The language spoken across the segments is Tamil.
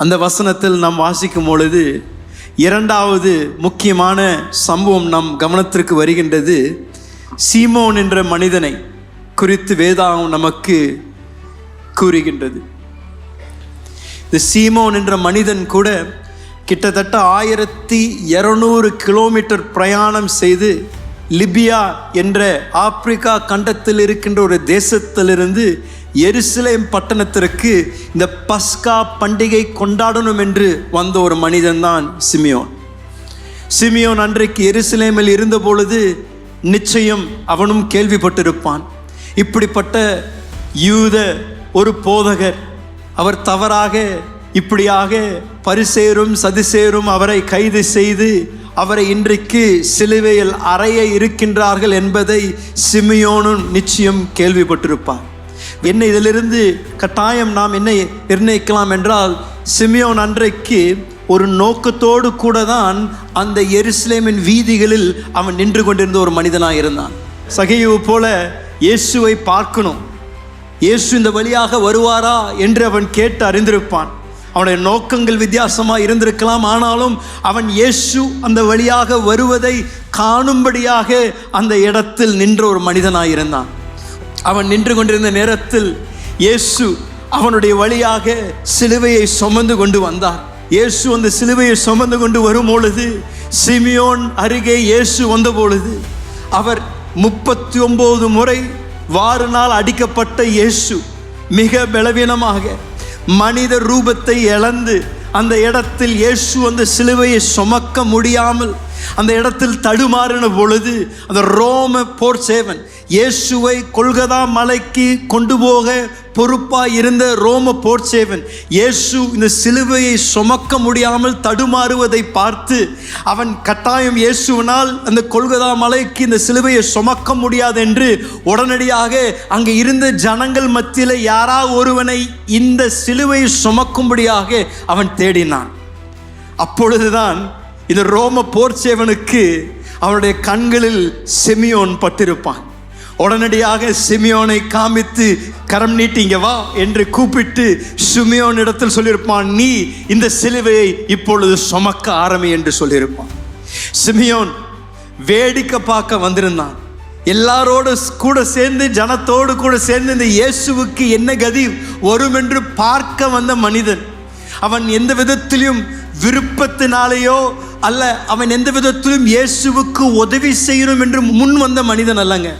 அந்த வசனத்தில் நாம் வாசிக்கும் பொழுது இரண்டாவது முக்கியமான சம்பவம் நம் கவனத்திற்கு வருகின்றது. சீமோன் என்ற மனிதனை குறித்து வேதாகம் நமக்கு கூறுகின்றது. இந்த சீமோன் என்ற மனிதன் கூட கிட்டத்தட்ட 1200 கிலோமீட்டர் பிரயாணம் செய்து லிபியா என்ற ஆப்பிரிக்கா கண்டத்தில் இருக்கின்ற ஒரு தேசத்திலிருந்து எருசலேம் பட்டணத்திற்கு இந்த பஸ்கா பண்டிகை கொண்டாடணும் என்று வந்த ஒரு மனிதன் தான் சிமியோன். சிமியோன் அன்றைக்கு எருசலேமில் இருந்த பொழுது நிச்சயம் அவனும் கேள்விப்பட்டிருப்பான். இப்படிப்பட்ட யூத ஒரு போதகர், அவர் தவறாக இப்படியாக பரிசேரும் சதுசேரும் அவரை கைது செய்து அவரை இன்றைக்கு சிலுவையில் அறைய இருக்கின்றார்கள் என்பதை சிமியோனும் நிச்சயம் கேள்விப்பட்டிருப்பார். என்ன இதிலிருந்து கட்டாயம் நாம் என்ன நிர்ணயிக்கலாம் என்றால், சிமியோன் அன்றைக்கு ஒரு நோக்கத்தோடு கூட தான் அந்த எருசலேமின் வீதிகளில் அவன் நின்று கொண்டிருந்த ஒரு மனிதனாக இருந்தான். சகேயு போல இயேசுவை பார்க்கணும், இயேசு இந்த வழியாக வருவாரா என்று அவன் கேட்டு அறிந்திருப்பான். அவனுடைய நோக்கங்கள் வித்தியாசமாக இருந்திருக்கலாம். ஆனாலும் அவன் இயேசு அந்த வழியாக வருவதை காணும்படியாக அந்த இடத்தில் நின்ற ஒரு மனிதனாக இருந்தான். அவன் நின்று கொண்டிருந்த நேரத்தில் இயேசு அவனுடைய வழியாக சிலுவையை சுமந்து கொண்டு வந்தார். இயேசு அந்த சிலுவையை சுமந்து கொண்டு வரும் பொழுது, சிமியோன் அருகே இயேசு வந்த பொழுது, அவர் 39 முறை வாரினால் அடிக்கப்பட்ட இயேசு மிக பலவீனமாக மனித ரூபத்தை இழந்து அந்த இடத்தில் இயேசு அந்த சிலுவையை சுமக்க முடியாமல் அந்த இடத்தில் தடுமாறின பொழுது, அந்த ரோம போர் சேவன் இயேசுவை கொல்கதா மலைக்கு கொண்டு போக பொறுப்பாக இருந்த ரோம போர் சேவன் இயேசு இந்த சிலுவையை சுமக்க முடியாமல் தடுமாறுவதை பார்த்து, அவன் கட்டாயம் இயேசுவினால் அந்த கொல்கதா மலைக்கு இந்த சிலுவையை சுமக்க முடியாது என்று உடனடியாக அங்கே இருந்த ஜனங்கள் மத்தியில் யாராவது ஒருவனை இந்த சிலுவையை சுமக்கும்படியாக அவன் தேடினான். அப்பொழுதுதான் இந்த ரோம போர் சேவனுக்கு அவனுடைய கண்களில் சிமியோன் பட்டிருப்பான். உடனடியாக சிமியோனை காமித்து கரம் நீட்டி இங்கே வா என்று கூப்பிட்டு சிமியோன் இடத்தில் சொல்லியிருப்பான், நீ இந்த சிலுவையை இப்பொழுது சுமக்க ஆரம்பி என்று சொல்லியிருப்பான். சிமியோன் வேடிக்கை பார்க்க வந்திருந்தான். எல்லாரோடு கூட சேர்ந்து, ஜனத்தோடு கூட சேர்ந்து இந்த இயேசுவுக்கு என்ன கதி வரும் என்று பார்க்க வந்த மனிதன். அவன் எந்த விதத்திலும் விருப்பத்தினாலேயோ அல்ல, அவன் எந்த விதத்திலும் இயேசுவுக்கு உதவி செய்யணும் என்று முன் வந்த மனிதன் அல்லங்க.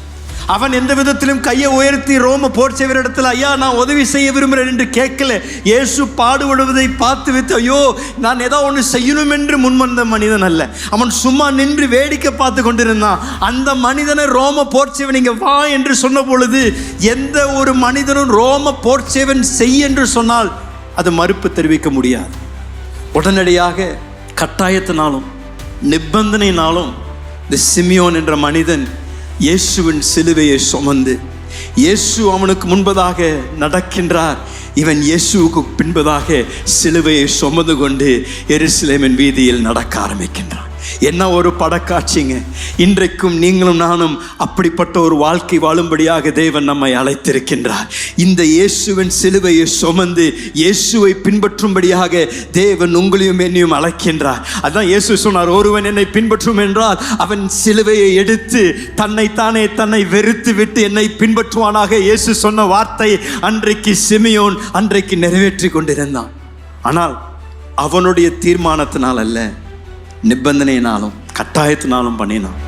அவன் எந்த விதத்திலும் கையை உயர்த்தி ரோம போர் சேவரிடத்தில், ஐயா நான் உதவி செய்ய விரும்புகிறேன் என்று கேட்கல. இயேசு பாடுபடுவதை பார்த்து விட்டு, ஐயோ நான் ஏதோ ஒன்று செய்யணும் என்று முன் வந்த மனிதன் அல்ல. அவன் சும்மா நின்று வேடிக்கை பார்த்து கொண்டிருந்தான். அந்த மனிதனை ரோம போர் சேவன் இங்கே வா என்று சொன்ன பொழுது, எந்த ஒரு மனிதனும் ரோம போர் சேவன் செய் என்று சொன்னால் அது மறுப்பு தெரிவிக்க முடியாது. உடனடியாக கட்டாயத்தினாலும் நிபந்தனையினாலும் இந்த சிமியோன் என்ற மனிதன் இயேசுவின் சிலுவையை சுமந்து, இயேசு அவனுக்கு முன்பதாக நடக்கின்றார், இவன் இயேசுவுக்கு பின்பதாக சிலுவையை சுமந்து கொண்டு எருசலேமின் வீதியில் நடக்க ஆரம்பிக்கின்றான். என்ன ஒரு படக்காட்சிங்க! இன்றைக்கும் நீங்களும் நானும் அப்படிப்பட்ட ஒரு வாழ்க்கை வாழும்படியாக தேவன் நம்மை அழைத்திருக்கின்றார். இந்த இயேசுவின் சிலுவையை சுமந்து இயேசுவை பின்பற்றும்படியாக தேவன் உங்களையும் என்னையும் அழைக்கின்றார். அதான் இயேசு சொன்னார், ஒருவன் என்னை பின்பற்றும் என்றால் அவன் சிலுவையை எடுத்து தன்னை வெறுத்து விட்டு என்னை பின்பற்றுவானாக. இயேசு சொன்ன வார்த்தை அன்றைக்கு சிமியோன் அன்றைக்கு நிறைவேற்றி கொண்டிருந்தான். ஆனால் அவனுடைய தீர்மானத்தினால் அல்ல, நிபந்தனையினாலும் கட்டாயத்தினாலும் பண்ணினான்.